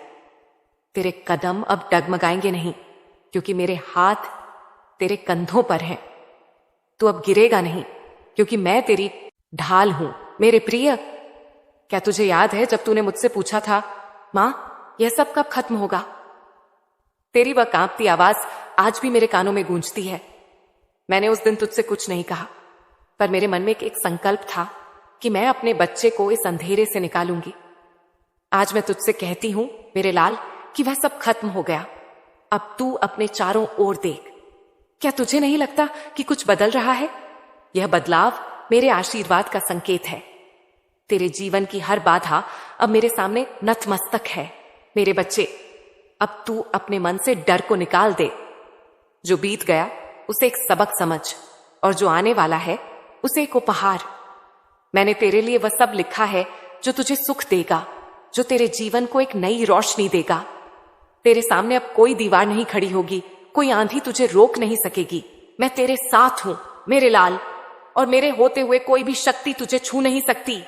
तेरे कदम अब डगमगाएंगे नहीं, क्योंकि मेरे हाथ तेरे कंधों पर हैं। तू अब गिरेगा नहीं, क्योंकि मैं तेरी ढाल हूं। मेरे प्रिय, क्या तुझे याद है जब तूने मुझसे पूछा था, मां, यह सब कब खत्म होगा? तेरी वह कांपती आवाज आज भी मेरे कानों में गूंजती है। मैंने उस दिन तुझसे कुछ नहीं कहा, पर मेरे मन में एक संकल्प था कि मैं अपने बच्चे को इस अंधेरे से निकालूंगी। आज मैं तुझसे कहती हूं मेरे लाल कि वह सब खत्म हो गया। अब तू अपने चारों ओर देख। क्या तुझे नहीं लगता कि कुछ बदल रहा है? यह बदलाव मेरे आशीर्वाद का संकेत है। तेरे जीवन की हर बाधा अब मेरे सामने नतमस्तक है। मेरे बच्चे, अब तू अपने मन से डर को निकाल दे। जो बीत गया उसे एक सबक समझ, और जो आने वाला है उसे एक उपहार। मैंने तेरे लिए वह सब लिखा है जो तुझे सुख देगा, जो तेरे जीवन को एक नई रोशनी देगा। तेरे सामने अब कोई दीवार नहीं खड़ी होगी, कोई आंधी तुझे रोक नहीं सकेगी। मैं तेरे साथ हूं मेरे लाल, और मेरे होते हुए कोई भी शक्ति तुझे छू नहीं सकती।